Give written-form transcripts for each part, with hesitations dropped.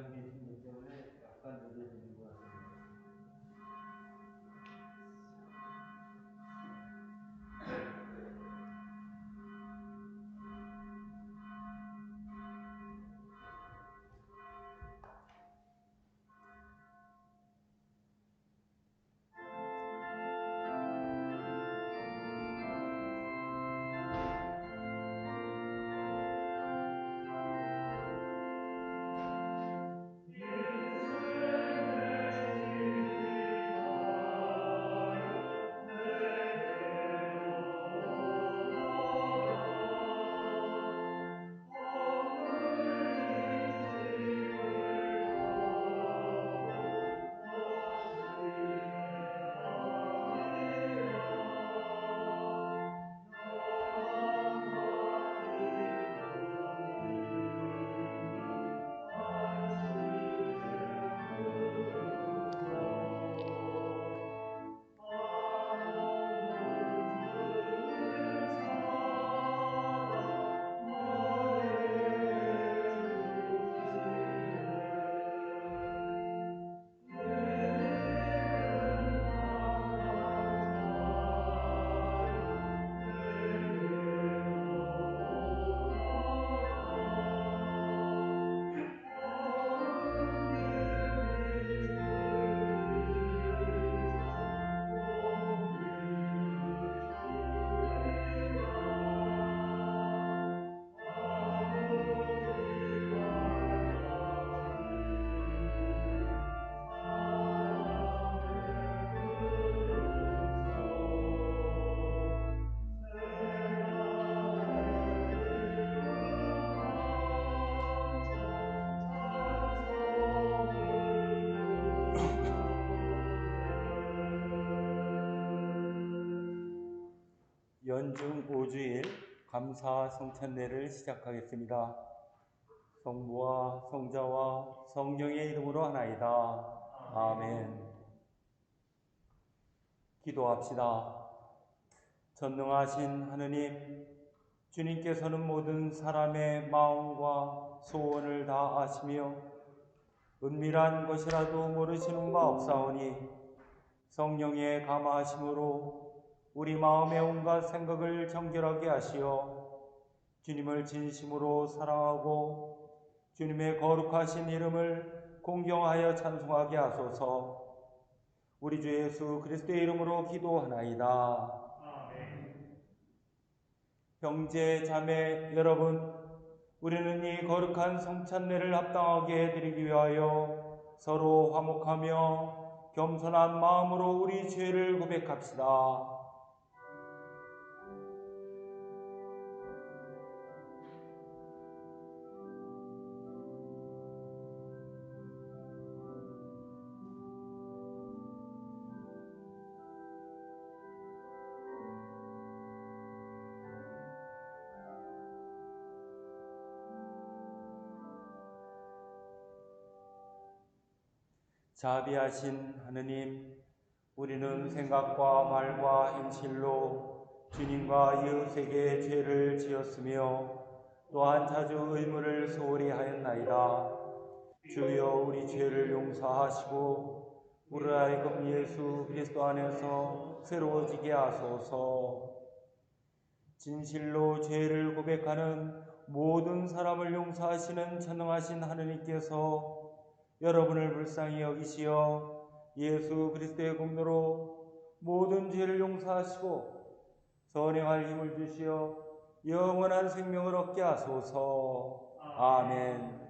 계신 분 때문에 약간 늦어지는 것 같습니다. 연중 5주일 감사 성찬례를 시작하겠습니다. 성부와 성자와 성령의 이름으로 하나이다. 아멘. 기도합시다. 전능하신 하느님, 주님께서는 모든 사람의 마음과 소원을 다 아시며 은밀한 것이라도 모르시는 바 없사오니 성령의 감화하심으로 우리 마음의 온갖 생각을 정결하게 하시어 주님을 진심으로 사랑하고 주님의 거룩하신 이름을 공경하여 찬송하게 하소서. 우리 주 예수 그리스도의 이름으로 기도하나이다. 아멘. 형제 자매 여러분, 우리는 이 거룩한 성찬례를 합당하게 드리기 위하여 서로 화목하며 겸손한 마음으로 우리 죄를 고백합시다. 자비하신 하느님, 우리는 생각과 말과 행실로 주님과 이웃에게 죄를 지었으며 또한 자주 의무를 소홀히 하였나이다. 주여 우리 죄를 용서하시고 우리 하여금 예수 그리스도 안에서 새로워지게 하소서. 진실로 죄를 고백하는 모든 사람을 용서하시는 전능하신 하느님께서 여러분을 불쌍히 여기시어 예수 그리스도의 공로로 모든 죄를 용서하시고 선행할 힘을 주시어 영원한 생명을 얻게 하소서. 아멘.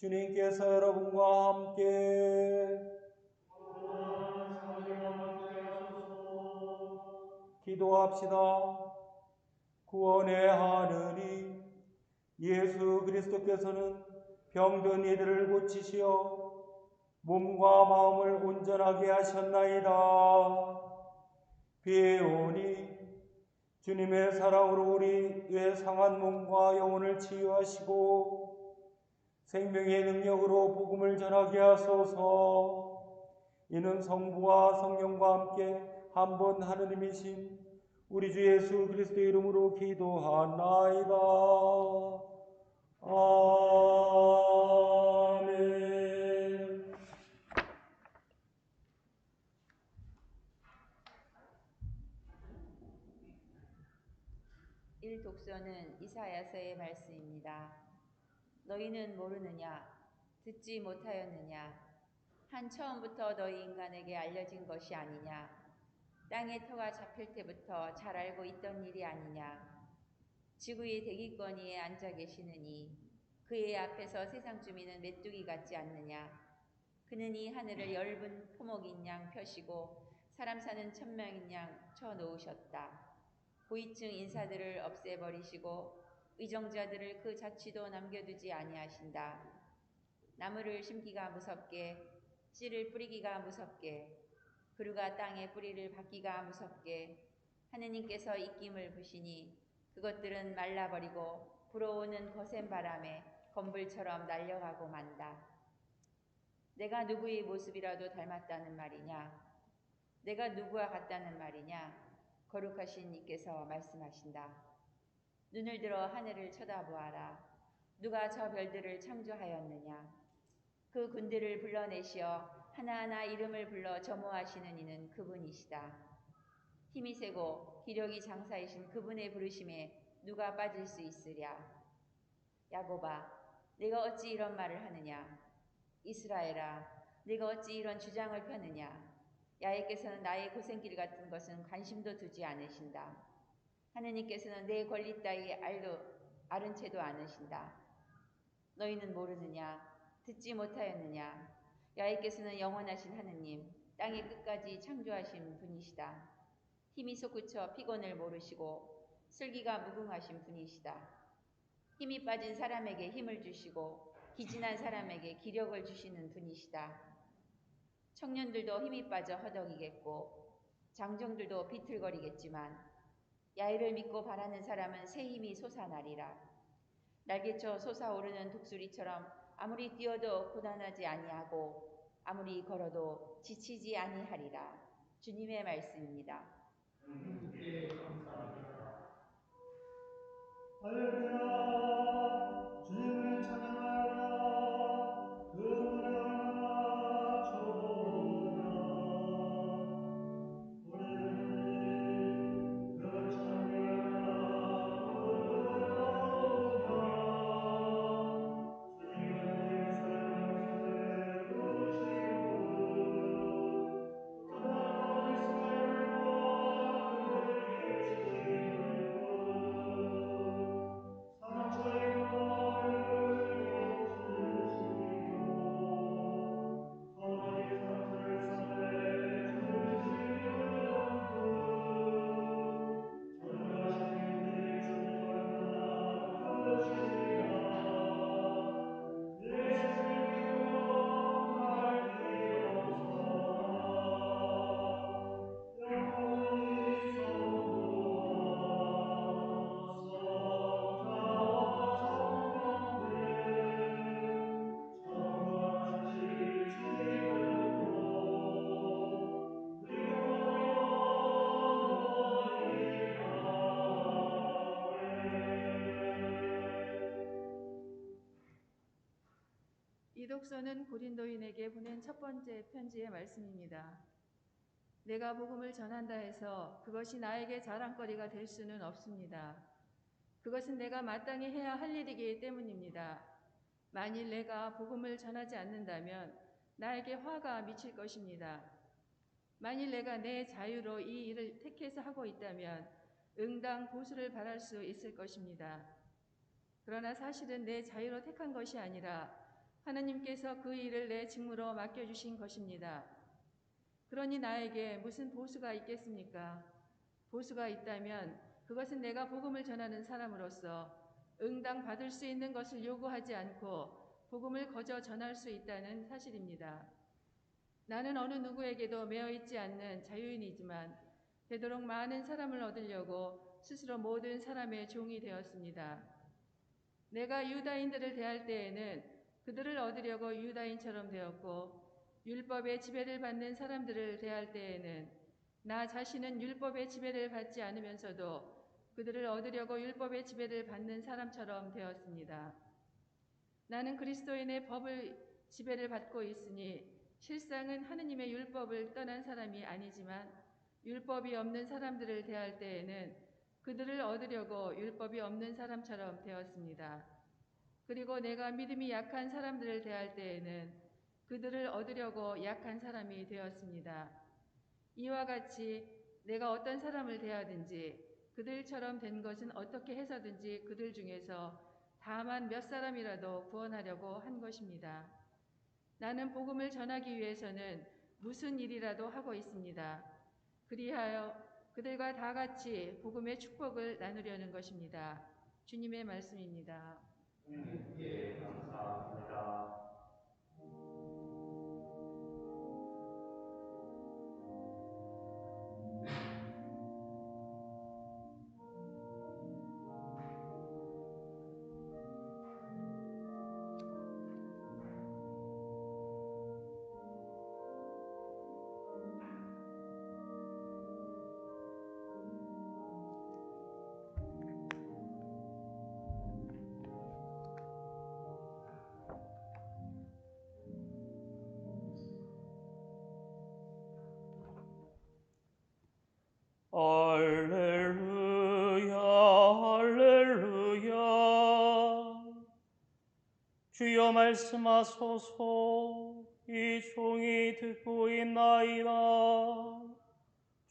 주님께서 여러분과 함께 기도합시다. 구원의 하느님, 예수 그리스도께서는 병든 이들을 고치시어 몸과 마음을 온전하게 하셨나이다. 비오니 주님의 사랑으로 우리의 상한 몸과 영혼을 치유하시고 생명의 능력으로 복음을 전하게 하소서. 이는 성부와 성령과 함께 한 분 하느님이신 우리 주 예수 그리스도의 이름으로 기도하나이다. 아멘. 독서는 이사야서의 말씀입니다. 너희는 모르느냐? 듣지 못하였느냐? 한 처음부터 너희 인간에게 알려진 것이 아니냐? 땅의 터가 잡힐 때부터 잘 알고 있던 일이 아니냐? 지구의 대기권 위에 앉아 계시느니 그의 앞에서 세상 주민은 메뚜기 같지 않느냐? 그는 이 하늘을 엷은 포목인 양 펴시고 사람 사는 천명인 양 쳐놓으셨다. 고위층 인사들을 없애버리시고 의정자들을 그 자취도 남겨두지 아니하신다. 나무를 심기가 무섭게, 씨를 뿌리기가 무섭게, 그루가 땅에 뿌리를 박기가 무섭게 하느님께서 입김을 부시니 그것들은 말라버리고 불어오는 거센 바람에 건불처럼 날려가고 만다. 내가 누구의 모습이라도 닮았다는 말이냐? 내가 누구와 같다는 말이냐? 거룩하신 이께서 말씀하신다. 눈을 들어 하늘을 쳐다보아라. 누가 저 별들을 창조하였느냐? 그 군대를 불러내시어 하나하나 이름을 불러 점호하시는 이는 그분이시다. 힘이 세고 기력이 장사이신 그분의 부르심에 누가 빠질 수 있으랴? 야곱아, 내가 어찌 이런 말을 하느냐? 이스라엘아, 내가 어찌 이런 주장을 펴느냐? 야훼께서는 나의 고생길 같은 것은 관심도 두지 않으신다. 하느님께서는 내 권리 따위 아른 채도 않으신다. 너희는 모르느냐? 듣지 못하였느냐? 야훼께서는 영원하신 하느님, 땅의 끝까지 창조하신 분이시다. 힘이 솟구쳐 피곤을 모르시고 슬기가 무궁하신 분이시다. 힘이 빠진 사람에게 힘을 주시고 기진한 사람에게 기력을 주시는 분이시다. 청년들도 힘이 빠져 허덕이겠고 장정들도 비틀거리겠지만 야훼를 믿고 바라는 사람은 새 힘이 솟아나리라. 날개쳐 솟아오르는 독수리처럼 아무리 뛰어도 고단하지 아니하고 아무리 걸어도 지치지 아니하리라. 주님의 말씀입니다. 할렐루야, 주님을 찬양하라. 그 노래 얼마나 좋으냐. 우리 주님 그 찬양 부르노냐. 주님은 이스라엘 세우신 분, 떠나간 이스라엘과 그를 지키는 분, 상처의 마음을 고치시고 가만히 상처를 싸매주시는 분, 전능하신 우리 주님 얼마나 크시냐. 예수님 말기옵소서. 영원히 성부와 성자와 성령님 전능하신 지금도 그리고 영원히 이 독서는 고린도인에게 보낸 첫 번째 편지의 말씀입니다. 내가 복음을 전한다 해서 그것이 나에게 자랑거리가 될 수는 없습니다. 그것은 내가 마땅히 해야 할 일이기 때문입니다. 만일 내가 복음을 전하지 않는다면 나에게 화가 미칠 것입니다. 만일 내가 내 자유로 이 일을 택해서 하고 있다면 응당 보수를 바랄 수 있을 것입니다. 그러나 사실은 내 자유로 택한 것이 아니라 하나님께서 그 일을 내 직무로 맡겨주신 것입니다. 그러니 나에게 무슨 보수가 있겠습니까? 보수가 있다면 그것은 내가 복음을 전하는 사람으로서 응당 받을 수 있는 것을 요구하지 않고 복음을 거저 전할 수 있다는 사실입니다. 나는 어느 누구에게도 매여 있지 않는 자유인이지만 되도록 많은 사람을 얻으려고 스스로 모든 사람의 종이 되었습니다. 내가 유다인들을 대할 때에는 그들을 얻으려고 유다인처럼 되었고, 율법의 지배를 받는 사람들을 대할 때에는 나 자신은 율법의 지배를 받지 않으면서도 그들을 얻으려고 율법의 지배를 받는 사람처럼 되었습니다. 나는 그리스도인의 법을 지배를 받고 있으니 실상은 하느님의 율법을 떠난 사람이 아니지만 율법이 없는 사람들을 대할 때에는 그들을 얻으려고 율법이 없는 사람처럼 되었습니다. 그리고 내가 믿음이 약한 사람들을 대할 때에는 그들을 얻으려고 약한 사람이 되었습니다. 이와 같이 내가 어떤 사람을 대하든지 그들처럼 된 것은 어떻게 해서든지 그들 중에서 다만 몇 사람이라도 구원하려고 한 것입니다. 나는 복음을 전하기 위해서는 무슨 일이라도 하고 있습니다. 그리하여 그들과 다 같이 복음의 축복을 나누려는 것입니다. 주님의 말씀입니다. 주님께 감사합니다. 할렐루야, 할렐루야. 주여 말씀하소서. 이 종이 듣고 있나이다.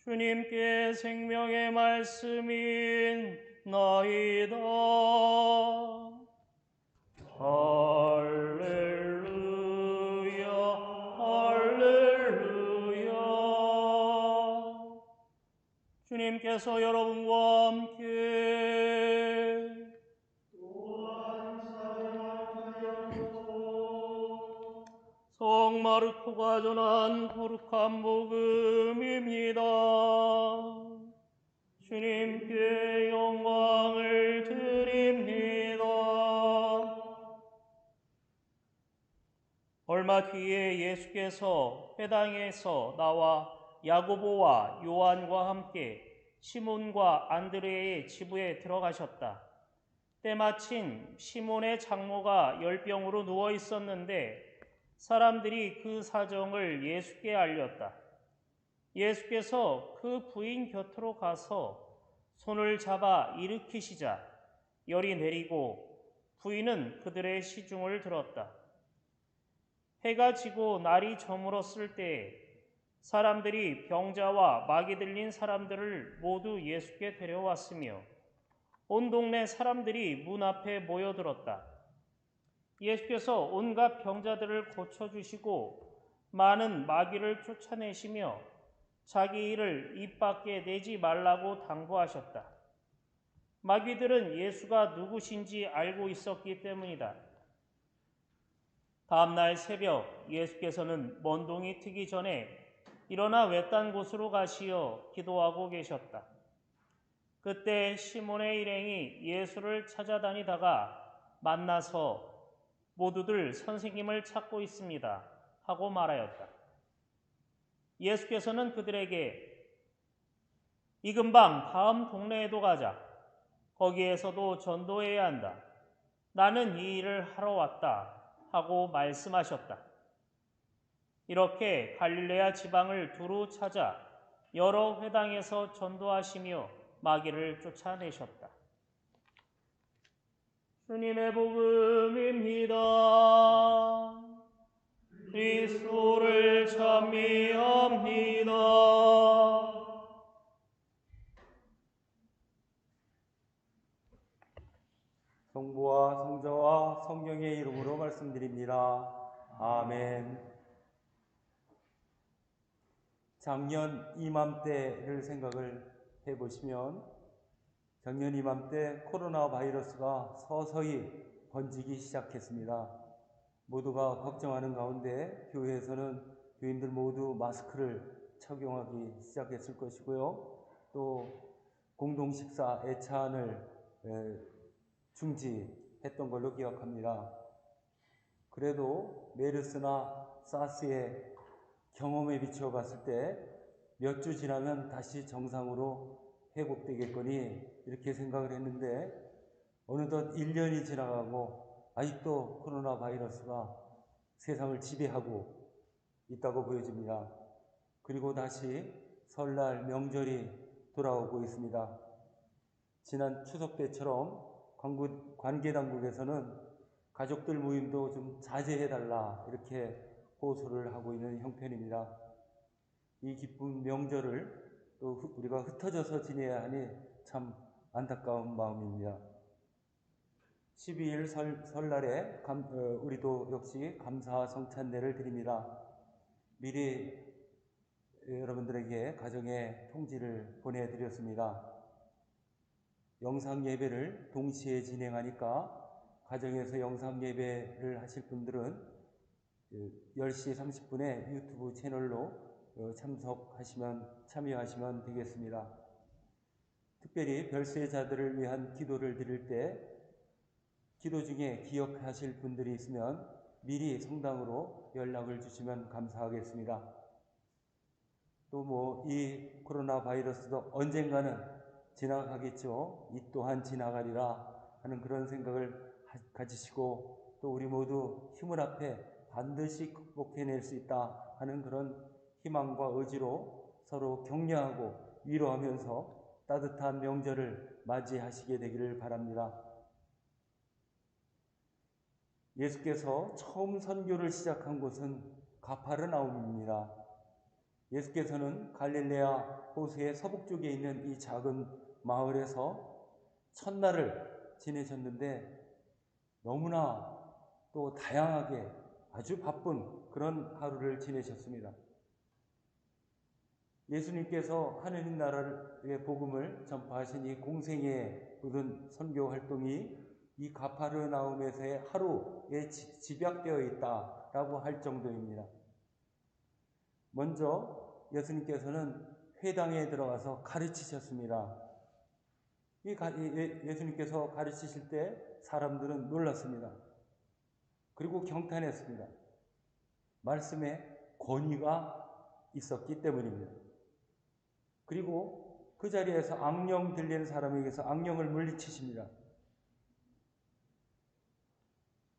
주님께 생명의 말씀인 나이다. 할렐루야, 할렐루야. 주님께서 여러분과 함께 또한 사랑과 함께하소서. 성 마르코가 전한 거룩한 복음입니다. 주님께 영광을 드립니다. 얼마 뒤에 예수께서 회당에서 나와 야고보와 요한과 함께 시몬과 안드레의 지부에 들어가셨다. 때마침 시몬의 장모가 열병으로 누워 있었는데 사람들이 그 사정을 예수께 알렸다. 예수께서 그 부인 곁으로 가서 손을 잡아 일으키시자 열이 내리고 부인은 그들의 시중을 들었다. 해가 지고 날이 저물었을 때에 사람들이 병자와 마귀 들린 사람들을 모두 예수께 데려왔으며 온 동네 사람들이 문 앞에 모여들었다. 예수께서 온갖 병자들을 고쳐주시고 많은 마귀를 쫓아내시며 자기 일을 입 밖에 내지 말라고 당부하셨다. 마귀들은 예수가 누구신지 알고 있었기 때문이다. 다음 날 새벽 예수께서는 먼동이 트기 전에 일어나 외딴 곳으로 가시어 기도하고 계셨다. 그때 시몬의 일행이 예수를 찾아다니다가 만나서 모두들 선생님을 찾고 있습니다 하고 말하였다. 예수께서는 그들에게 이 근방 다음 동네에도 가자. 거기에서도 전도해야 한다. 나는 이 일을 하러 왔다 하고 말씀하셨다. 이렇게 갈릴레아 지방을 두루 찾아 여러 회당에서 전도하시며 마귀를 쫓아내셨다. 주님의 복음입니다. 그리스도를 찬미합니다. 성부와 성자와 성령의 이름으로 말씀드립니다. 아멘. 작년 이맘때를 생각을 해보시면 작년 이맘때 코로나 바이러스가 서서히 번지기 시작했습니다. 모두가 걱정하는 가운데 교회에서는 교인들 모두 마스크를 착용하기 시작했을 것이고요. 또 공동식사 애찬을 중지했던 걸로 기억합니다. 그래도 메르스나 사스의 경험에 비추어 봤을 때 몇 주 지나면 다시 정상으로 회복되겠거니 이렇게 생각을 했는데 어느덧 1년이 지나가고 아직도 코로나 바이러스가 세상을 지배하고 있다고 보여집니다. 그리고 다시 설날 명절이 돌아오고 있습니다. 지난 추석 때처럼 관계당국에서는 가족들 모임도 좀 자제해달라 이렇게 호소를 하고 있는 형편입니다. 이 기쁜 명절을 또 우리가 흩어져서 지내야 하니 참 안타까운 마음입니다. 12일 설날에 우리도 역시 감사 성찬례를 드립니다. 미리 여러분들에게 가정의 통지를 보내드렸습니다. 영상 예배를 동시에 진행하니까 가정에서 영상 예배를 하실 분들은 10시 30분에 유튜브 채널로 참여하시면 되겠습니다. 특별히 별세자들을 위한 기도를 드릴 때 기도 중에 기억하실 분들이 있으면 미리 성당으로 연락을 주시면 감사하겠습니다. 또 이 코로나 바이러스도 언젠가는 지나가겠죠. 이 또한 지나가리라 하는 그런 생각을 가지시고 또 우리 모두 힘을 합해 반드시 극복해낼 수 있다 하는 그런 희망과 의지로 서로 격려하고 위로하면서 따뜻한 명절을 맞이하시게 되기를 바랍니다. 예수께서 처음 선교를 시작한 곳은 가파르나움입니다. 예수께서는 갈릴레아 호수의 서북 쪽에 있는 이 작은 마을에서 첫날을 지내셨는데 너무나 또 다양하게 아주 바쁜 그런 하루를 지내셨습니다. 예수님께서 하느님 나라의 복음을 전파하신 이 공생의 모든 선교 활동이 이 가파르나움에서의 하루에 집약되어 있다라고 할 정도입니다. 먼저 예수님께서는 회당에 들어가서 가르치셨습니다. 예수님께서 가르치실 때 사람들은 놀랐습니다. 그리고 경탄했습니다. 말씀에 권위가 있었기 때문입니다. 그리고 그 자리에서 악령 들리는 사람에게서 악령을 물리치십니다.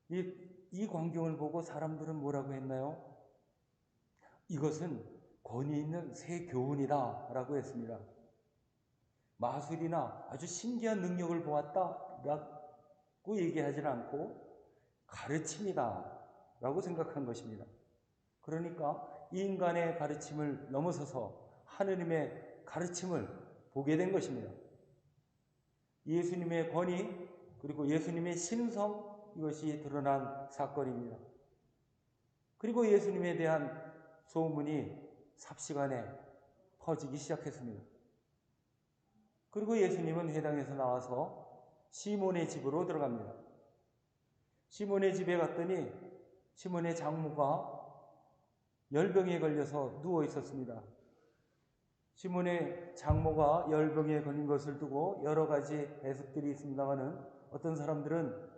이 광경을 보고 사람들은 뭐라고 했나요? 이것은 권위 있는 새 교훈이다 라고 했습니다. 마술이나 아주 신기한 능력을 보았다라고 얘기하지는 않고 가르침이다 라고 생각한 것입니다. 그러니까 이 인간의 가르침을 넘어서서 하느님의 가르침을 보게 된 것입니다. 예수님의 권위 그리고 예수님의 신성 이것이 드러난 사건입니다. 그리고 예수님에 대한 소문이 삽시간에 퍼지기 시작했습니다. 그리고 예수님은 회당에서 나와서 시몬의 집으로 들어갑니다. 시몬의 집에 갔더니 시몬의 장모가 열병에 걸려서 누워 있었습니다. 시몬의 장모가 열병에 걸린 것을 두고 여러 가지 해석들이 있습니다만은 어떤 사람들은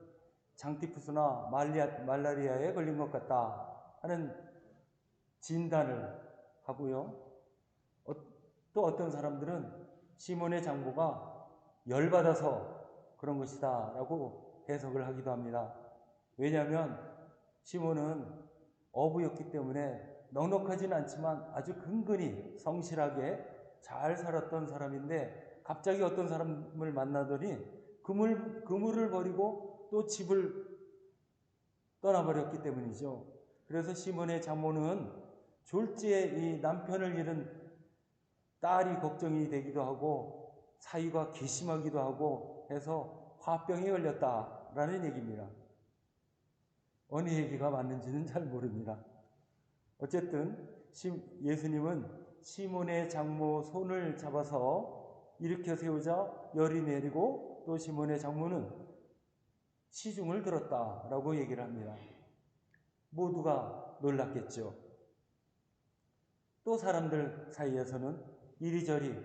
장티푸스나 말라리아에 걸린 것 같다 하는 진단을 하고요. 또 어떤 사람들은 시몬의 장모가 열받아서 그런 것이다 라고 해석을 하기도 합니다. 왜냐하면 시몬은 어부였기 때문에 넉넉하진 않지만 아주 근근히 성실하게 잘 살았던 사람인데 갑자기 어떤 사람을 만나더니 그물을 버리고 또 집을 떠나버렸기 때문이죠. 그래서 시몬의 장모는 졸지에 이 남편을 잃은 딸이 걱정이 되기도 하고 사위가 괘씸하기도 하고 해서 화병에 걸렸다 된다라는 얘기입니다. 어느 얘기가 맞는지는 잘 모릅니다. 어쨌든 예수님은 시몬의 장모 손을 잡아서 일으켜 세우자 열이 내리고 또 시몬의 장모는 시중을 들었다라고 얘기를 합니다. 모두가 놀랐겠죠. 또 사람들 사이에서는 이리저리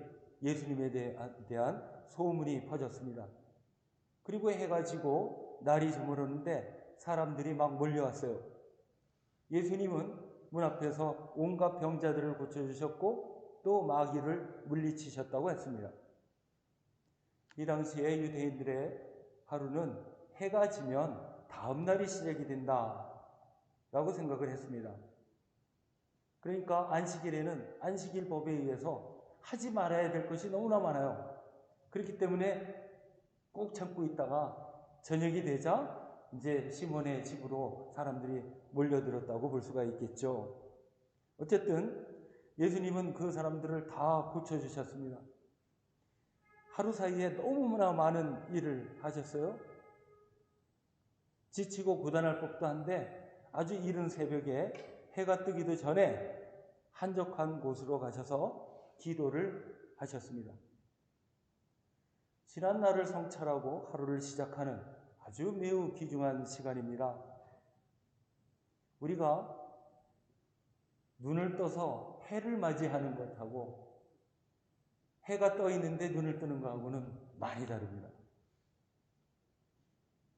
예수님에 대한 소문이 퍼졌습니다. 그리고 해가 지고 날이 저물었는데 사람들이 막 몰려왔어요. 예수님은 문 앞에서 온갖 병자들을 고쳐주셨고 또 마귀를 물리치셨다고 했습니다. 이 당시에 유대인들의 하루는 해가 지면 다음 날이 시작이 된다라고 생각을 했습니다. 그러니까 안식일에는 안식일법에 의해서 하지 말아야 될 것이 너무나 많아요. 그렇기 때문에 꼭 참고 있다가 저녁이 되자 이제 시몬의 집으로 사람들이 몰려들었다고 볼 수가 있겠죠. 어쨌든 예수님은 그 사람들을 다 고쳐주셨습니다. 하루 사이에 너무나 많은 일을 하셨어요. 지치고 고단할 법도 한데 아주 이른 새벽에 해가 뜨기도 전에 한적한 곳으로 가셔서 기도를 하셨습니다. 지난 날을 성찰하고 하루를 시작하는 아주 매우 귀중한 시간입니다. 우리가 눈을 떠서 해를 맞이하는 것하고 해가 떠 있는데 눈을 뜨는 것하고는 많이 다릅니다.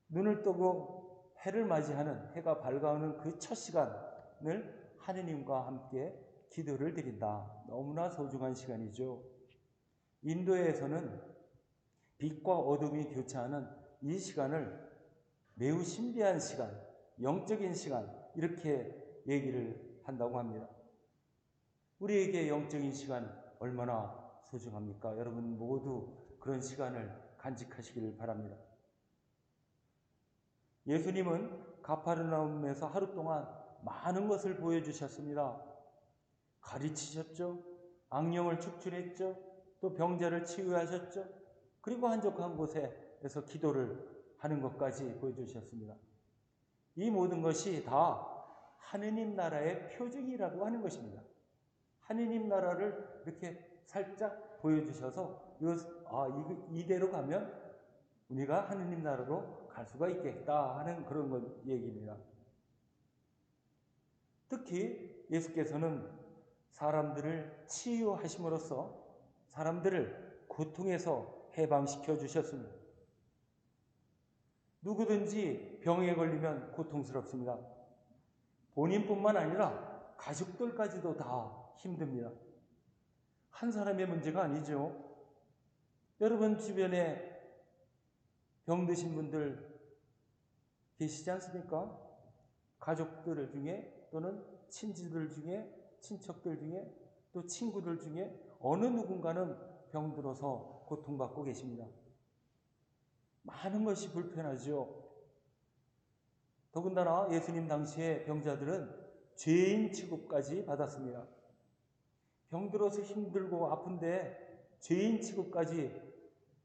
눈을 뜨고 해를 맞이하는 해가 밝아오는 그 첫 시간을 하느님과 함께 기도를 드린다. 너무나 소중한 시간이죠. 인도에서는 빛과 어둠이 교차하는 이 시간을 매우 신비한 시간, 영적인 시간 이렇게 얘기를 한다고 합니다. 우리에게 영적인 시간 얼마나 소중합니까? 여러분 모두 그런 시간을 간직하시길 바랍니다. 예수님은 가파르나움에서 하루 동안 많은 것을 보여주셨습니다. 가르치셨죠. 악령을 축출했죠. 또 병자를 치유하셨죠. 그리고 한적한 곳에서 기도를 하는 것까지 보여주셨습니다. 이 모든 것이 다 하느님 나라의 표징이라고 하는 것입니다. 하느님 나라를 이렇게 살짝 보여주셔서 이대로 가면 우리가 하느님 나라로 갈 수가 있겠다 하는 그런 얘기입니다. 특히 예수께서는 사람들을 치유하심으로써 사람들을 고통에서 해방시켜 주셨습니다. 누구든지 병에 걸리면 고통스럽습니다. 본인뿐만 아니라 가족들까지도 다 힘듭니다. 한 사람의 문제가 아니죠. 여러분 주변에 병드신 분들 계시지 않습니까? 가족들 중에 또는 친지들 중에 친척들 중에 또 친구들 중에 어느 누군가는 병들어서 고통받고 계십니다. 많은 것이 불편하죠. 더군다나 예수님 당시에 병자들은 죄인 취급까지 받았습니다. 병들어서 힘들고 아픈데 죄인 취급까지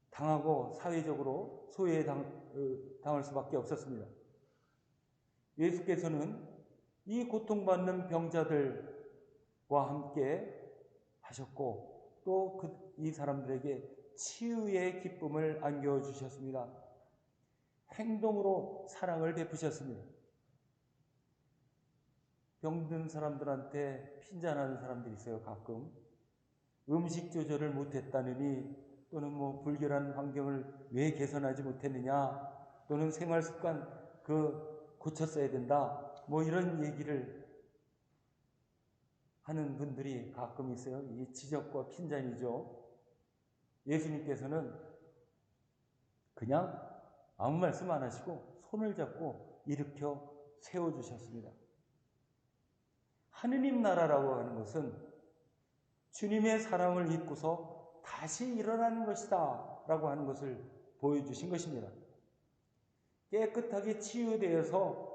당하고 사회적으로 소외당할 수밖에 없었습니다. 예수께서는 이 고통받는 병자들과 함께 하셨고 또 이 사람들에게 치유의 기쁨을 안겨주셨습니다. 행동으로 사랑을 베푸셨습니다. 병든 사람들한테 핀잔하는 사람들이 있어요. 가끔 음식 조절을 못했다느니 또는 불결한 환경을 왜 개선하지 못했느냐 또는 생활 습관 고쳤어야 된다 이런 얘기를 하는 분들이 가끔 있어요. 이 지적과 핀잔이죠. 예수님께서는 그냥 아무 말씀 안 하시고 손을 잡고 일으켜 세워주셨습니다. 하느님 나라라고 하는 것은 주님의 사랑을 잊고서 다시 일어나는 것이다 라고 하는 것을 보여주신 것입니다. 깨끗하게 치유되어서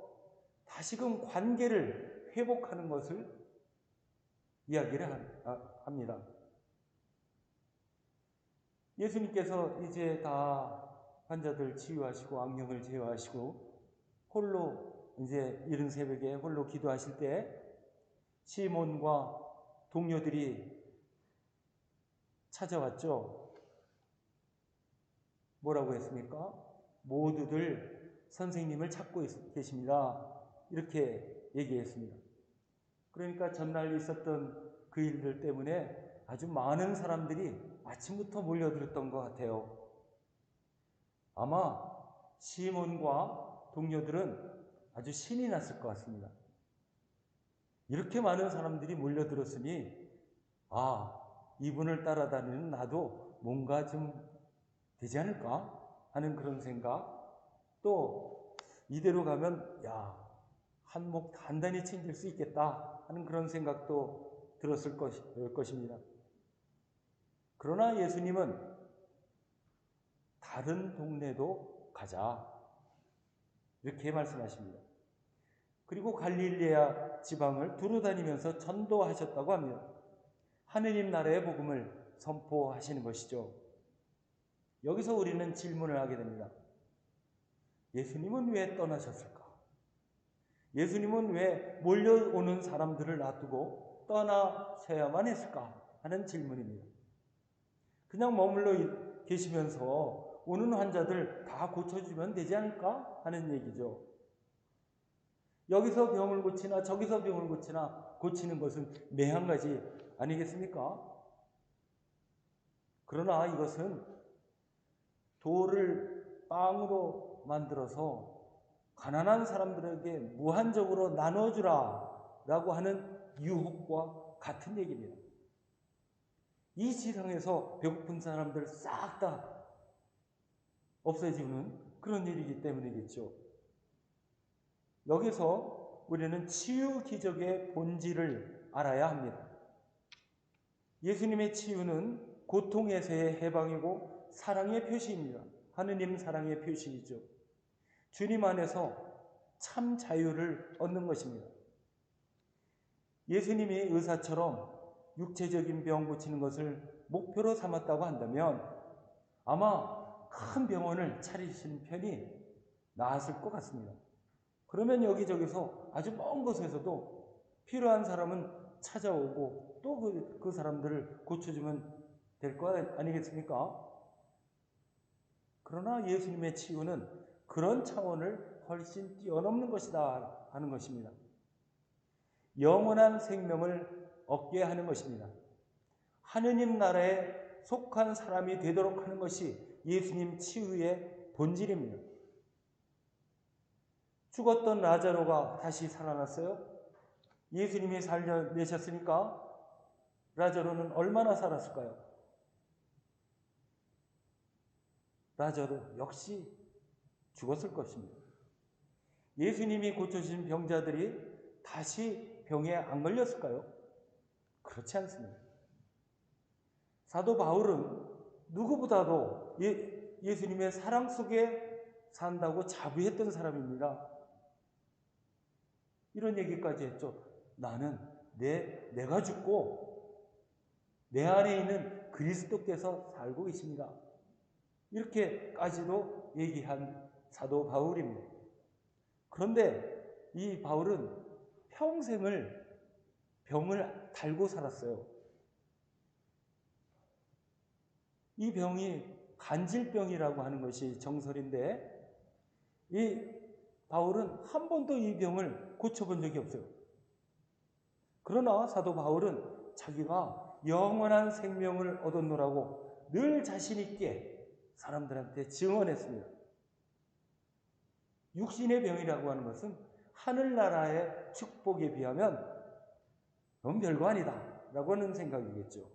다시금 관계를 회복하는 것을 이야기를 합니다. 예수님께서 이제 다 환자들 치유하시고 악령을 제어하시고 홀로 이제 이른 새벽에 홀로 기도하실 때 시몬과 동료들이 찾아왔죠. 뭐라고 했습니까? 모두들 선생님을 찾고 계십니다. 이렇게 얘기했습니다. 그러니까 전날 있었던 그 일들 때문에 아주 많은 사람들이 아침부터 몰려들었던 것 같아요. 아마 시몬과 동료들은 아주 신이 났을 것 같습니다. 이렇게 많은 사람들이 몰려들었으니 이분을 따라다니는 나도 뭔가 좀 되지 않을까 하는 그런 생각, 또 이대로 가면 한몫 단단히 챙길 수 있겠다 하는 그런 생각도 들었을 것입니다. 그러나 예수님은 다른 동네도 가자 이렇게 말씀하십니다. 그리고 갈릴레아 지방을 두루 다니면서 전도하셨다고 합니다. 하느님 나라의 복음을 선포하시는 것이죠. 여기서 우리는 질문을 하게 됩니다. 예수님은 왜 떠나셨을까? 예수님은 왜 몰려오는 사람들을 놔두고 떠나셔야만 했을까? 하는 질문입니다. 그냥 머물러 계시면서 오는 환자들 다 고쳐주면 되지 않을까? 하는 얘기죠. 여기서 병을 고치나 저기서 병을 고치나 고치는 것은 매한 가지 아니겠습니까? 그러나 이것은 돌을 빵으로 만들어서 가난한 사람들에게 무한적으로 나눠주라 라고 하는 유혹과 같은 얘기입니다. 이 세상에서 배고픈 사람들 싹 다 없애주는 그런 일이기 때문이겠죠. 여기서 우리는 치유 기적의 본질을 알아야 합니다. 예수님의 치유는 고통에서의 해방이고 사랑의 표시입니다. 하느님 사랑의 표시이죠. 주님 안에서 참 자유를 얻는 것입니다. 예수님이 의사처럼 육체적인 병 고치는 것을 목표로 삼았다고 한다면 아마 큰 병원을 차리신 편이 나았을 것 같습니다. 그러면 여기저기서 아주 먼 곳에서도 필요한 사람은 찾아오고 또 그 사람들을 고쳐주면 될 거 아니겠습니까? 그러나 예수님의 치유는 그런 차원을 훨씬 뛰어넘는 것이다 하는 것입니다. 영원한 생명을 얻게 하는 것입니다. 하느님 나라에 속한 사람이 되도록 하는 것이 예수님 치유의 본질입니다. 죽었던 라자로가 다시 살아났어요. 예수님이 살려내셨으니까 라자로는 얼마나 살았을까요? 라자로 역시 죽었을 것입니다. 예수님이 고쳐주신 병자들이 다시 병에 안 걸렸을까요? 그렇지 않습니다. 사도 바울은 누구보다도 예수님의 사랑 속에 산다고 자부했던 사람입니다. 이런 얘기까지 했죠. 나는 내가 죽고 내 안에 있는 그리스도께서 살고 계십니다. 이렇게까지도 얘기한 사도 바울입니다. 그런데 이 바울은 평생을 병을 달고 살았어요. 이 병이 간질병이라고 하는 것이 정설인데 이 바울은 한 번도 이 병을 고쳐본 적이 없어요. 그러나 사도 바울은 자기가 영원한 생명을 얻었노라고 늘 자신 있게 사람들한테 증언했습니다. 육신의 병이라고 하는 것은 하늘나라의 축복에 비하면 너무 별거 아니다 라고 하는 생각이겠죠.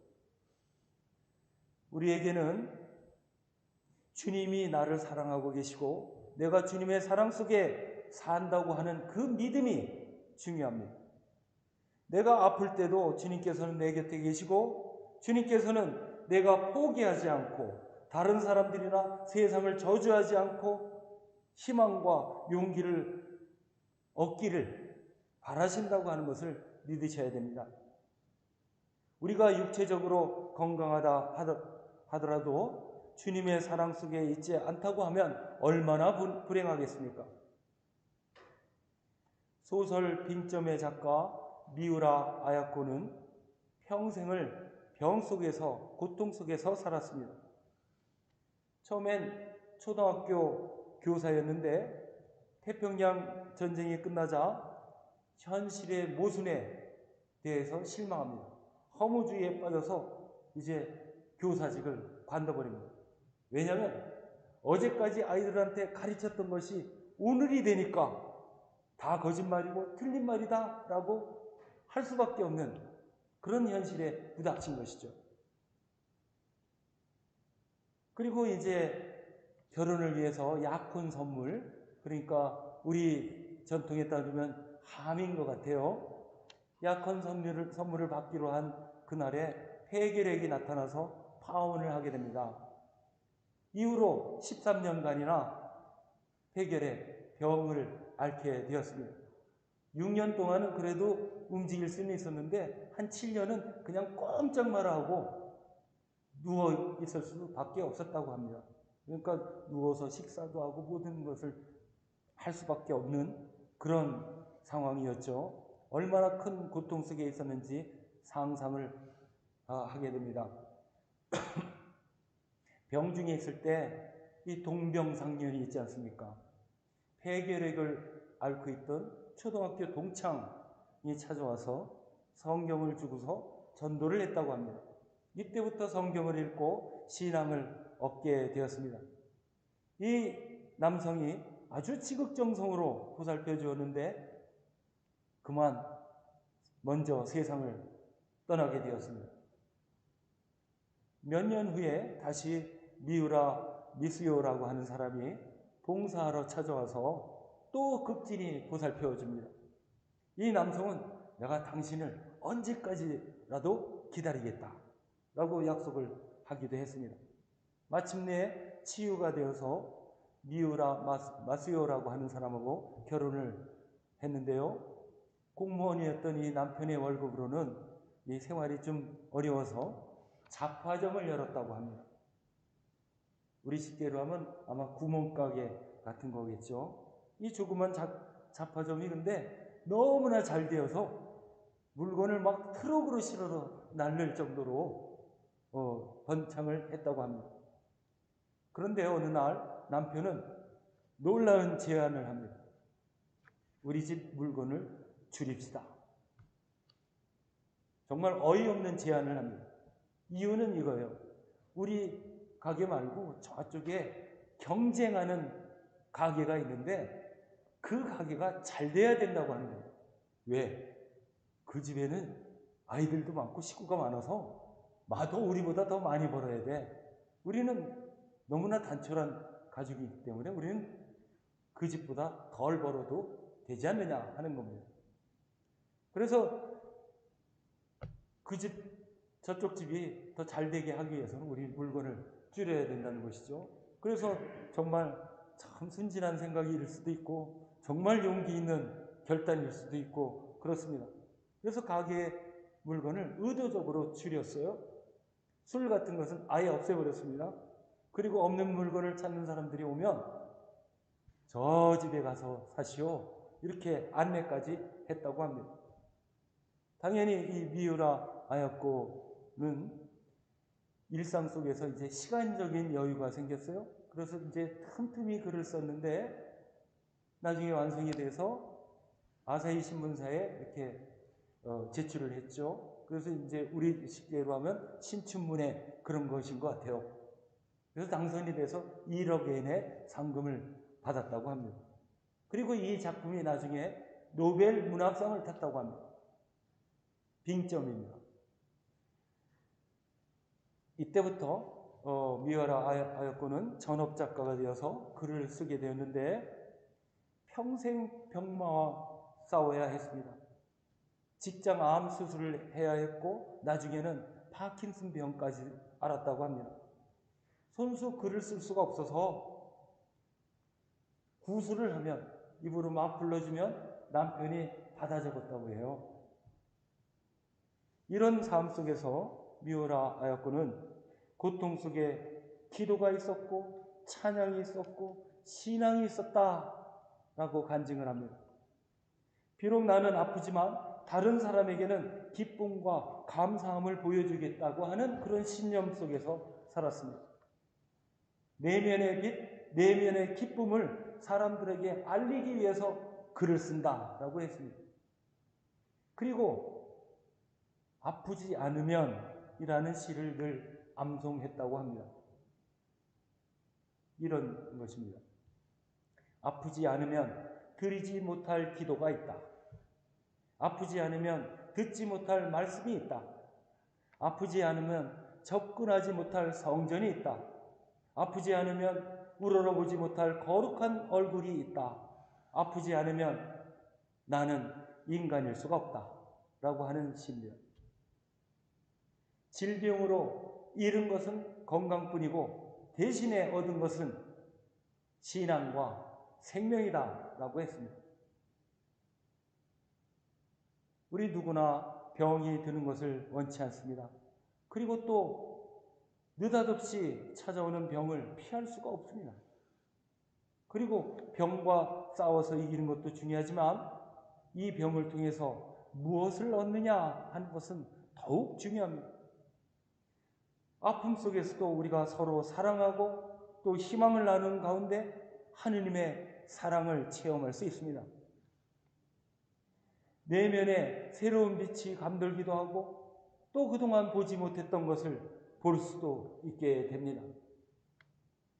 우리에게는 주님이 나를 사랑하고 계시고 내가 주님의 사랑 속에 산다고 하는 그 믿음이 중요합니다. 내가 아플 때도 주님께서는 내 곁에 계시고 주님께서는 내가 포기하지 않고 다른 사람들이나 세상을 저주하지 않고 희망과 용기를 얻기를 바라신다고 하는 것을 믿으셔야 됩니다. 우리가 육체적으로 건강하다 하더라도 주님의 사랑 속에 있지 않다고 하면 얼마나 불행하겠습니까? 소설 빙점의 작가 미우라 아야코는 평생을 병 속에서, 고통 속에서 살았습니다. 처음엔 초등학교 교사였는데 태평양 전쟁이 끝나자 현실의 모순에 대해서 실망합니다. 허무주의에 빠져서 이제 교사직을 관둬버립니다. 왜냐하면 어제까지 아이들한테 가르쳤던 것이 오늘이 되니까 다 거짓말이고 틀린 말이다 라고 할 수밖에 없는 그런 현실에 부닥친 것이죠. 그리고 이제 결혼을 위해서 약혼 선물, 그러니까 우리 전통에 따르면 함인 것 같아요. 약혼 선물을 받기로 한 그날에 폐결핵이 나타나서 파혼을 하게 됩니다. 이후로 13년간이나 폐결핵, 병을 앓게 되었습니다. 6년 동안은 그래도 움직일 수는 있었는데 한 7년은 그냥 꼼짝마라 하고 누워 있을 수밖에 없었다고 합니다. 그러니까 누워서 식사도 하고 모든 것을 할 수밖에 없는 그런 상황이었죠. 얼마나 큰 고통 속에 있었는지 상상을 하게 됩니다. 병중에 있을 때 이 동병상련이 있지 않습니까? 폐결핵을 앓고 있던 초등학교 동창이 찾아와서 성경을 주고서 전도를 했다고 합니다. 이때부터 성경을 읽고 신앙을 얻게 되었습니다. 이 남성이 아주 지극정성으로 보살펴 주었는데 그만 먼저 세상을 떠나게 되었습니다. 몇 년 후에 다시 미스요라고 하는 사람이 봉사하러 찾아와서 또 극진히 보살펴 줍니다. 이 남성은 내가 당신을 언제까지라도 기다리겠다 라고 약속을 하기도 했습니다. 마침내 치유가 되어서 미우라 마스요라고 하는 사람하고 결혼을 했는데요. 공무원이었던 이 남편의 월급으로는 이 생활이 좀 어려워서 잡화점을 열었다고 합니다. 우리 식대로 하면 아마 구멍가게 같은 거겠죠. 이 조그만 잡화점이 근데 너무나 잘 되어서 물건을 막 트럭으로 실어서 날릴 정도로 번창을 했다고 합니다. 그런데 어느 날 남편은 놀라운 제안을 합니다. 우리 집 물건을 줄입시다. 정말 어이없는 제안을 합니다. 이유는 이거예요. 우리 가게 말고 저쪽에 경쟁하는 가게가 있는데 그 가게가 잘 돼야 된다고 하는 거예요. 왜? 그 집에는 아이들도 많고 식구가 많아서 마도 우리보다 더 많이 벌어야 돼. 우리는 너무나 단촐한 가족이기 때문에 우리는 그 집보다 덜 벌어도 되지 않느냐 하는 겁니다. 그래서 그 집, 저쪽 집이 더 잘 되게 하기 위해서는 우리 물건을 줄여야 된다는 것이죠. 그래서 정말 참 순진한 생각일 수도 있고 정말 용기 있는 결단일 수도 있고 그렇습니다. 그래서 가게 물건을 의도적으로 줄였어요. 술 같은 것은 아예 없애버렸습니다. 그리고 없는 물건을 찾는 사람들이 오면 저 집에 가서 사시오 이렇게 안내까지 했다고 합니다. 당연히 이 미우라 아야코는 일상 속에서 이제 시간적인 여유가 생겼어요. 그래서 이제 틈틈이 글을 썼는데 나중에 완성이 돼서 아사히 신문사에 이렇게 제출을 했죠. 그래서 이제 우리 식대로 하면 신춘문예 그런 것인 것 같아요. 그래서 당선이 돼서 1억 엔의 상금을 받았다고 합니다. 그리고 이 작품이 나중에 노벨 문학상을 탔다고 합니다. 빙점입니다. 이때부터 미우라 아야코는 전업 작가가 되어서 글을 쓰게 되었는데 평생 병마와 싸워야 했습니다. 직장 암 수술을 해야 했고 나중에는 파킨슨 병까지 앓았다고 합니다. 손수 글을 쓸 수가 없어서 구술을 하면 입으로 막 불러주면 남편이 받아 적었다고 해요. 이런 삶 속에서 미우라 아야코는 고통 속에 기도가 있었고 찬양이 있었고 신앙이 있었다라고 간증을 합니다. 비록 나는 아프지만 다른 사람에게는 기쁨과 감사함을 보여주겠다고 하는 그런 신념 속에서 살았습니다. 내면의 빛, 내면의 기쁨을 사람들에게 알리기 위해서 글을 쓴다라고 했습니다. 그리고 아프지 않으면 이라는 시를 늘 암송했다고 합니다. 이런 것입니다. 아프지 않으면 드리지 못할 기도가 있다. 아프지 않으면 듣지 못할 말씀이 있다. 아프지 않으면 접근하지 못할 성전이 있다. 아프지 않으면 우러러보지 못할 거룩한 얼굴이 있다. 아프지 않으면 나는 인간일 수가 없다. 라고 하는 시입니다. 질병으로 잃은 것은 건강뿐이고 대신에 얻은 것은 신앙과 생명이다. 라고 했습니다. 우리 누구나 병이 드는 것을 원치 않습니다. 그리고 또 느닷없이 찾아오는 병을 피할 수가 없습니다. 그리고 병과 싸워서 이기는 것도 중요하지만 이 병을 통해서 무엇을 얻느냐 하는 것은 더욱 중요합니다. 아픔 속에서도 우리가 서로 사랑하고 또 희망을 나누는 가운데 하느님의 사랑을 체험할 수 있습니다. 내면에 새로운 빛이 감돌기도 하고 또 그동안 보지 못했던 것을 볼 수도 있게 됩니다.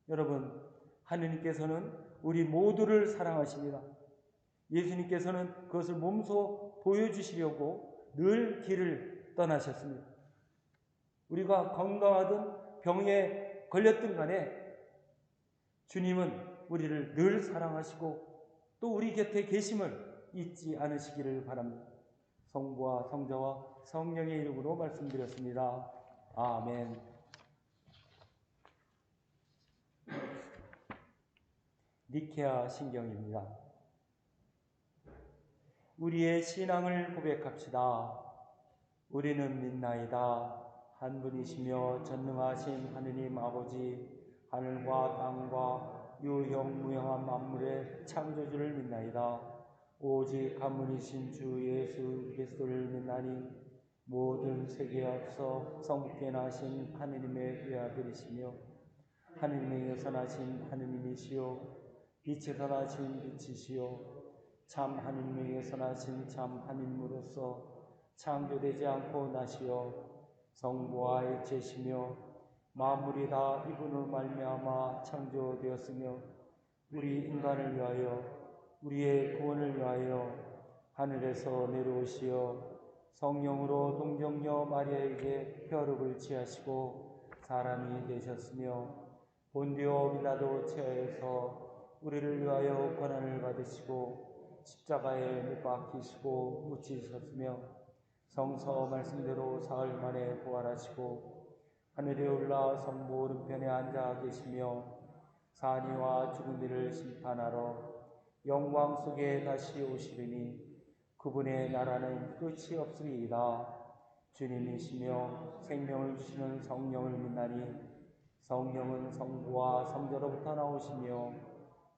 여러분, 하느님께서는 우리 모두를 사랑하십니다. 예수님께서는 그것을 몸소 보여주시려고 늘 길을 떠나셨습니다. 우리가 건강하든 병에 걸렸든 간에 주님은 우리를 늘 사랑하시고 또 우리 곁에 계심을 잊지 않으시기를 바랍니다. 성부와 성자와 성령의 이름으로 말씀드렸습니다. 아멘. 니케아 신경입니다. 우리의 신앙을 고백합시다. 우리는 믿나이다. 한 분이시며 전능하신 하느님 아버지, 하늘과 땅과 유형무형한 만물의 창조주를 믿나이다. 오직 한 분이신 주 예수 그리스도를 믿나니 모든 세계에 앞서 성부께 나신 하느님의 외아들이시며 하느님의 선하신 하느님이시요 빛에서 나신 빛이시요 참 하느님의 선하신 참 하느님으로서 창조되지 않고 나시어 성부와 일체시며 만물이 다 이분으로 말미암아 창조되었으며 우리 인간을 위하여 우리의 구원을 위하여 하늘에서 내려오시어 성령으로 동정녀 마리아에게 혈육을 취하시고 사람이 되셨으며 본디오 빌라도 체하에서 우리를 위하여 고난을 받으시고 십자가에 못 박히시고 묻히셨으며 성서 말씀대로 사흘 만에 부활하시고 하늘에 올라 성부 오른편에 앉아 계시며 산이와 죽은 이를 심판하러 영광 속에 다시 오시리니 그분의 나라는 끝이 없으리이다. 주님이시며 생명을 주시는 성령을 믿나니 성령은 성부와 성자로부터 나오시며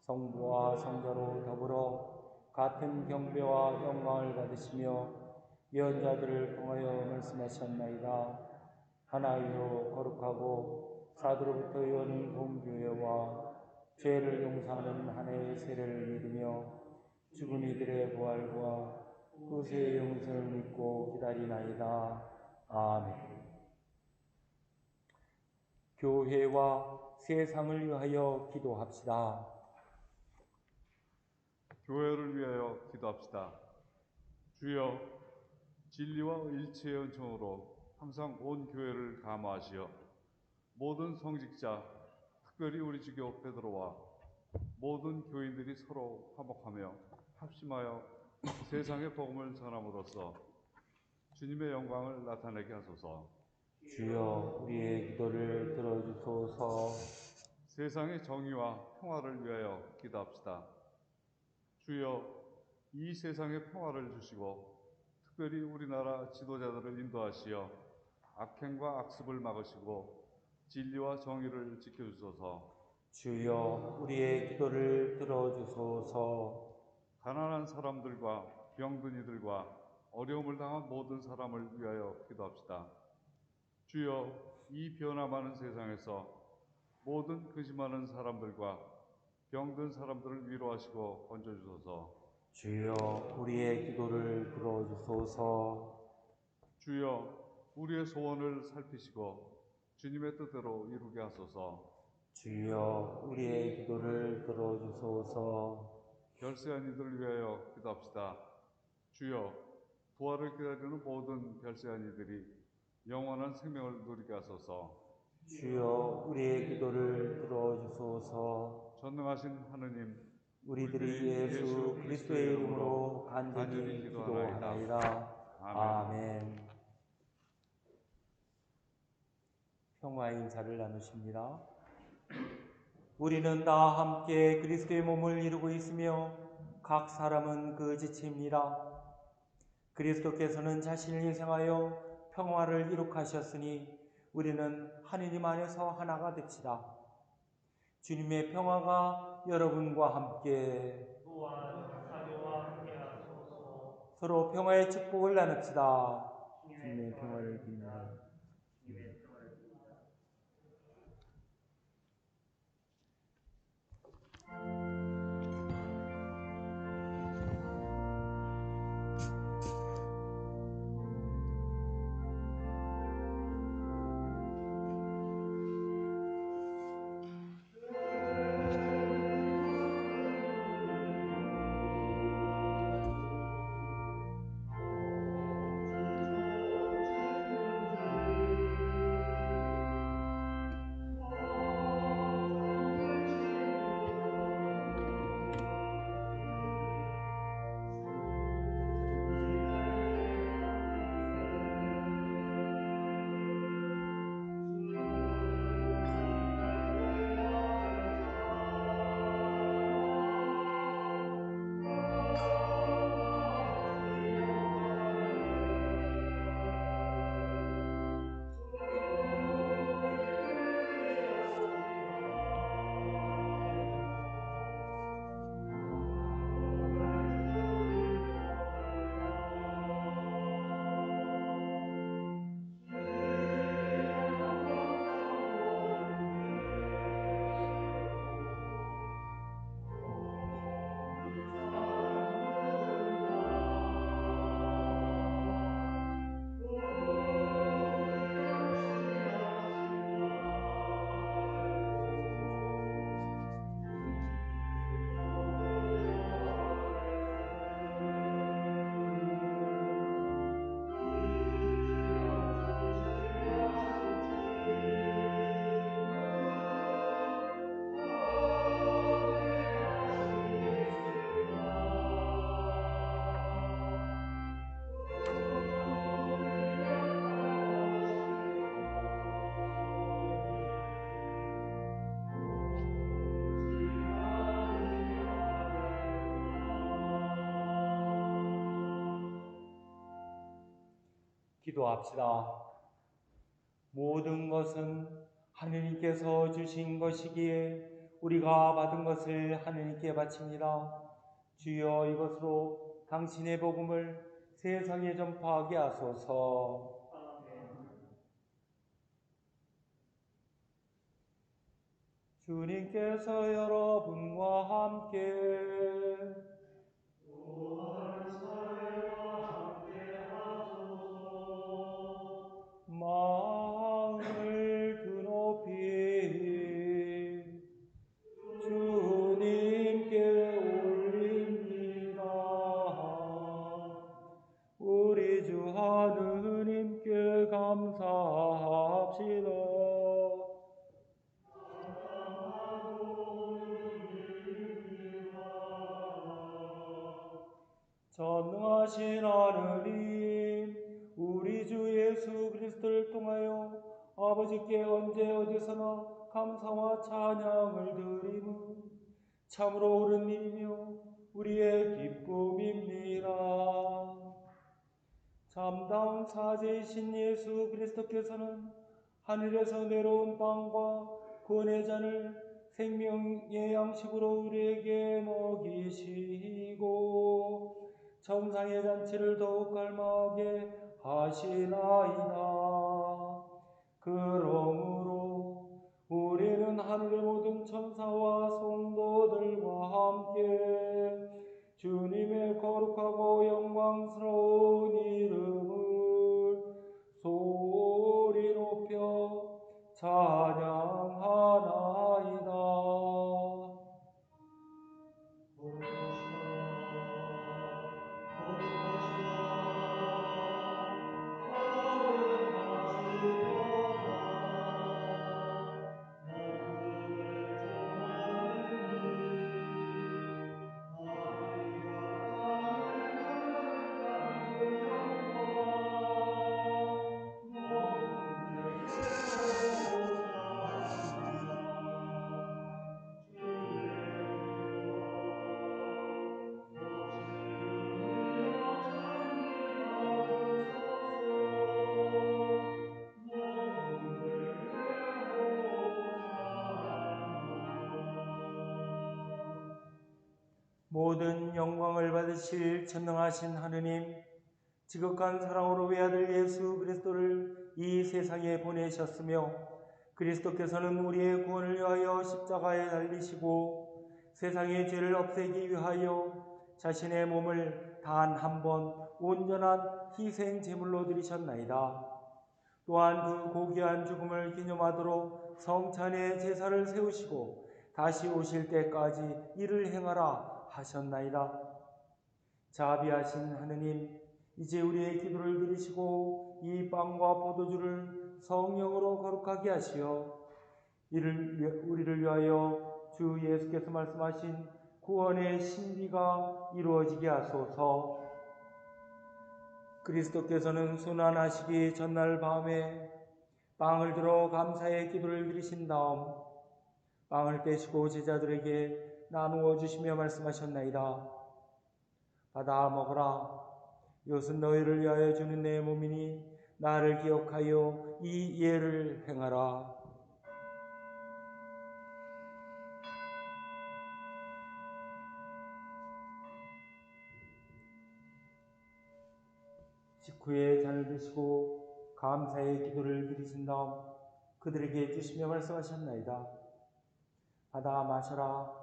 성부와 성자로 더불어 같은 경배와 영광을 받으시며 예언자들을 통하여 말씀하셨나이다. 하나이요 거룩하고 사도로부터 오는 공교회와 죄를 용서하는 하나의 세례를 믿으며 죽은 이들의 부활과 후세의 영생을 믿고 기다리나이다. 아멘. 교회와 세상을 위하여 기도합시다. 교회를 위하여 기도합시다. 주여, 진리와 일체의 은총으로 항상 온 교회를 감화하시어 모든 성직자, 특별히 우리 주교 베드로와 모든 교인들이 서로 화목하며 합심하여 세상의 복음을 전함으로써 주님의 영광을 나타내게 하소서. 주여, 우리의 기도를 들어주소서. 세상의 정의와 평화를 위하여 기도합시다. 주여, 이 세상의 평화를 주시고 특별히 우리나라 지도자들을 인도하시어 악행과 악습을 막으시고 진리와 정의를 지켜주소서. 주여 우리의 기도를 들어주소서. 가난한 사람들과 병든이들과 어려움을 당한 모든 사람을 위하여 기도합시다. 주여, 이 변화많은 세상에서 모든 근심하는 사람들과 병든 사람들을 위로하시고 건져주소서. 주여 우리의 기도를 들어주소서. 주여, 우리의 소원을 살피시고 주님의 뜻대로 이루게 하소서. 주여 우리의 기도를 들어주소서. 별세한 이들을 위하여 기도합시다. 주여, 부활을 기다리는 모든 별세한 이들이 영원한 생명을 누리게 하소서. 주여 우리의 기도를 들어주소서. 전능하신 하느님, 우리들이 예수 그리스도의 이름으로 간절히 기도하나이다. 아멘. 평화의 인사를 나누십니다. 우리는 다 함께 그리스도의 몸을 이루고 있으며 각 사람은 그 지체입니다. 그리스도께서는 자신을 희생하여 평화를 이룩하셨으니 우리는 하느님 안에서 하나가 됩시다. 주님의 평화가 여러분과 함께 또한 사교와 함께하소서. 서로 평화의 축복을 나눕시다. 주님의 평화를 빕니다. 기도합시다. 모든 것은 하느님께서 주신 것이기에 우리가 받은 것을 하느님께 바칩니다. 주여 이것으로 당신의 복음을 세상에 전파하게 하소서. 주님께서 여러분과 함께 마음을 드높이 주님께 올립니다. 우리 주 하느님께 감사합시다. 전능하신 하느님, 우리 주 예수 그리스도를 통하여 아버지께 언제 어디서나 감사와 찬양을 드림은 참으로 옳은 일이며 우리의 기쁨입니다. 참다운 사제이신 예수 그리스도께서는 하늘에서 내려온 빵과 구원의 잔을 생명의 양식으로 우리에게 먹이시고 천상의 잔치를 더욱 갈망하게 하시나이다. 그러므로 우리는 하늘의 모든 천사와 성도들과 함께 주님의 거룩하고 영광스러운 이름을 소리 높여 찬양하나이다. 모든 영광을 받으실 전능하신 하느님, 지극한 사랑으로 외아들 예수 그리스도를 이 세상에 보내셨으며 그리스도께서는 우리의 구원을 위하여 십자가에 달리시고 세상의 죄를 없애기 위하여 자신의 몸을 단 한 번 온전한 희생 제물로 드리셨나이다. 또한 그 고귀한 죽음을 기념하도록 성찬의 제사를 세우시고 다시 오실 때까지 이를 행하라 하셨나이다. 자비하신 하느님, 이제 우리의 기도를 들으시고 이 빵과 포도주를 성령으로 거룩하게 하시어 우리를 위하여 주 예수께서 말씀하신 구원의 신비가 이루어지게 하소서. 그리스도께서는 순환하시기 전날 밤에 빵을 들어 감사의 기도를 드리신 다음 빵을 떼시고 제자들에게 나누어 주시며 말씀하셨나이다. 받아 먹어라. 이것은 너희를 위하여 주는 내 몸이니 나를 기억하여 이 예를 행하라. 식후에 잔을 드시고 감사의 기도를 드리신 다음 그들에게 주시며 말씀하셨나이다. 받아 마셔라.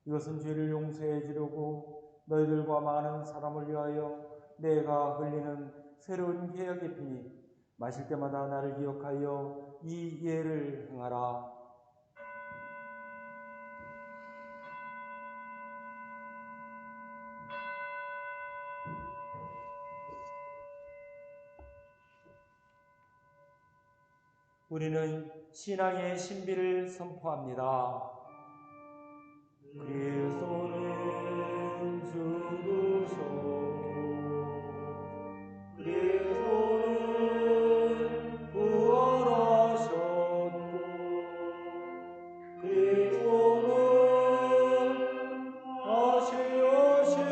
이것은 죄를 용서해 주려고 너희들과 많은 사람을 위하여 내가 흘리는 새로운 계약의 피니 마실 때마다 나를 기억하여 이 예를 행하라. 우리는 신앙의 신비를 선포합니다. 그리스도는 죽으셨고 그리스도는 부활하셨고 그리스도는 다시 오십니다.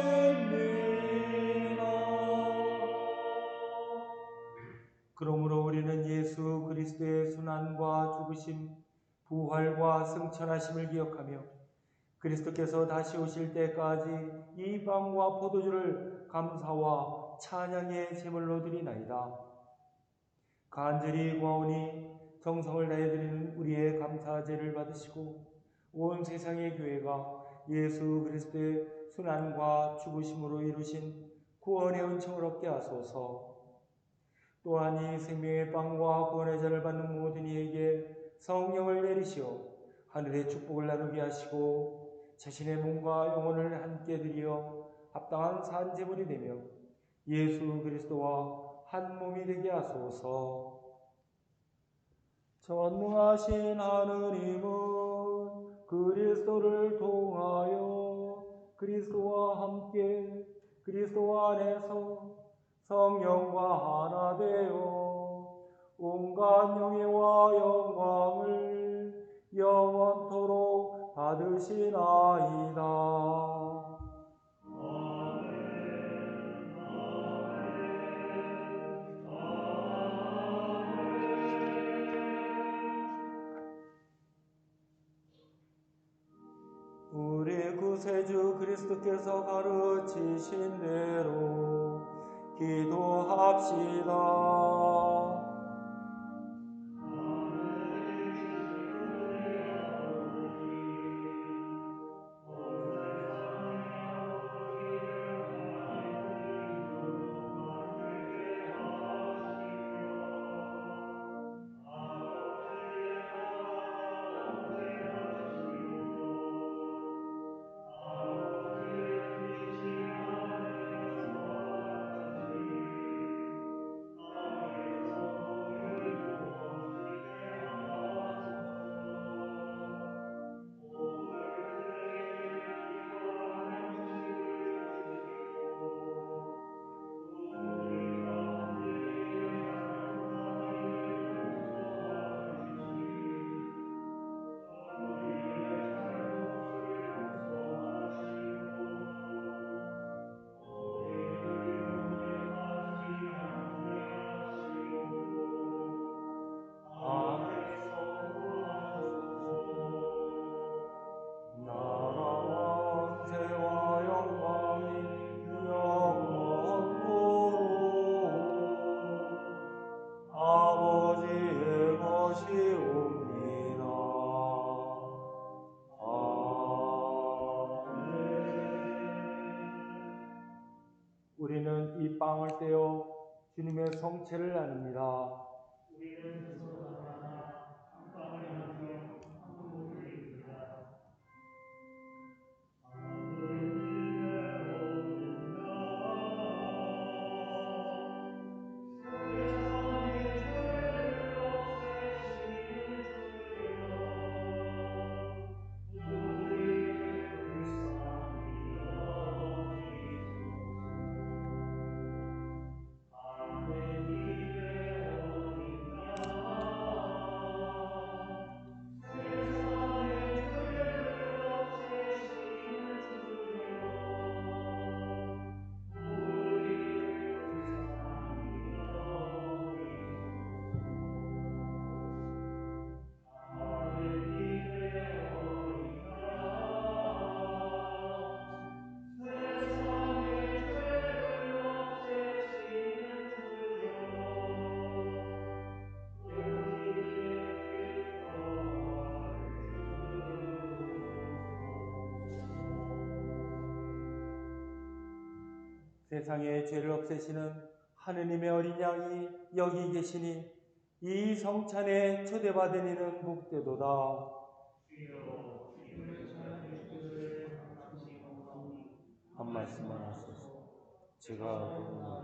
그러므로 우리는 예수 그리스도의 순환과 죽으심, 부활과 승천하심을 기억하며 그리스도께서 다시 오실 때까지 이 빵과 포도주를 감사와 찬양의 제물로 드리나이다. 간절히 구하오니 정성을 다해 드리는 우리의 감사제를 받으시고 온 세상의 교회가 예수 그리스도의 순환과 죽으심으로 이루신 구원의 은총을 얻게 하소서. 또한 이 생명의 빵과 구원의 잔을 받는 모든 이에게 성령을 내리시어 하늘의 축복을 나누게 하시고 자신의 몸과 영혼을 함께 드리어 합당한 산제물이 되며 예수 그리스도와 한 몸이 되게 하소서. 전능하신 하느님은 그리스도를 통하여 그리스도와 함께 그리스도 안에서 성령과 하나 되어 온갖 영예와 영광을 영원토록 받으시나이다. 구세주 그리스도께서 가르치신 대로 기도합시다. 나라와 권세와 영광이 영원토록 아버지의 것이옵니다. 아멘. 우리는 이 빵을 떼어 주님의 성체를 나눕니다. 세상의 죄를 없애시는 하느님의 어린 양이 여기 계시니 이 성찬에 초대받은 이는 복되도다. 한 말씀만 하소서. 제가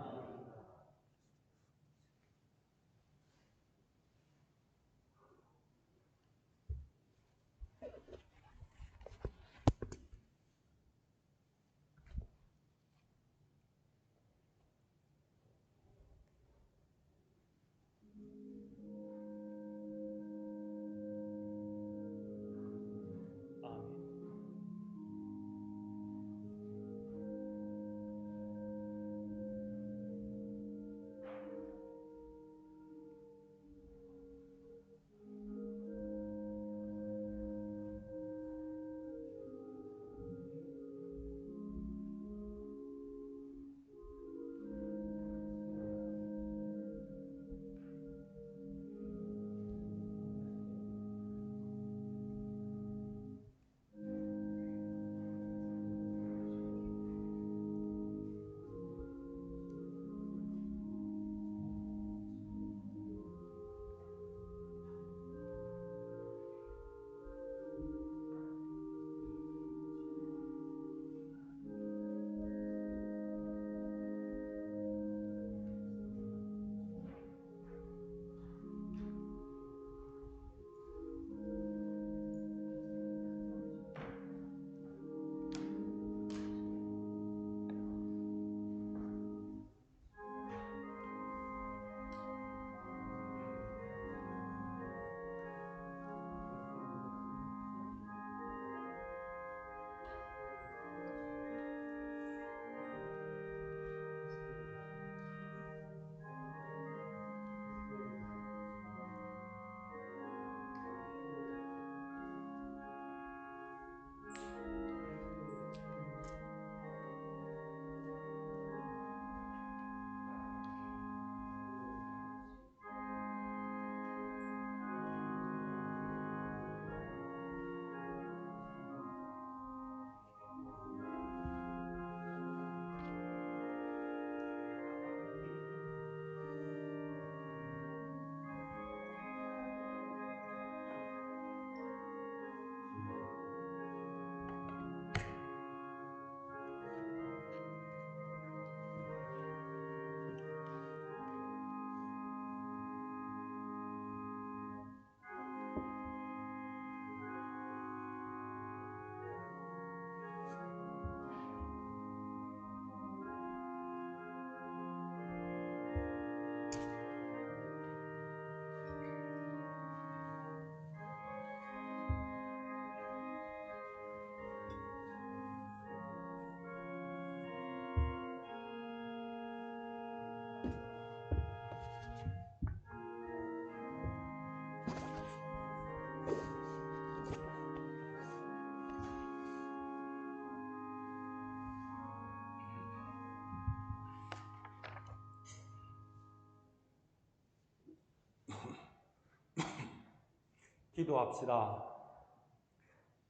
기도합시다.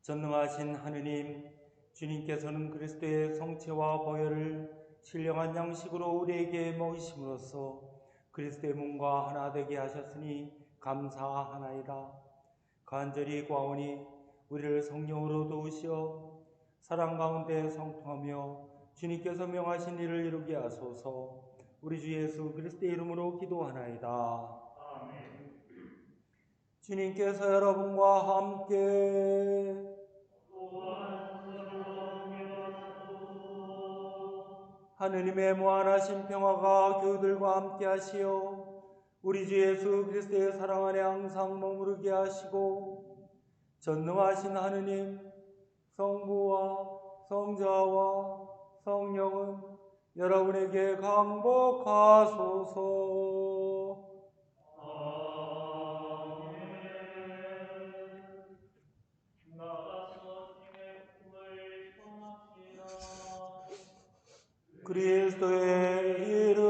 전능하신 하느님, 주님께서는 그리스도의 성체와 보혈을 신령한 양식으로 우리에게 먹이심으로써 그리스도의 몸과 하나 되게 하셨으니 감사하나이다. 간절히 구하오니 우리를 성령으로 도우시어 사랑 가운데 성통하며 주님께서 명하신 일을 이루게 하소서. 우리 주 예수 그리스도의 이름으로 기도하나이다. 아멘. 주님께서 여러분과 함께 하느님의 무한하신 평화가 교우들과 함께 하시어 우리 주 예수 그리스도의 사랑 안에 항상 머무르게 하시고 전능하신 하느님 성부와 성자와 성령은 여러분에게 강복하소서. 나가서 주님의 품을 청합시다. 그리스도의 이름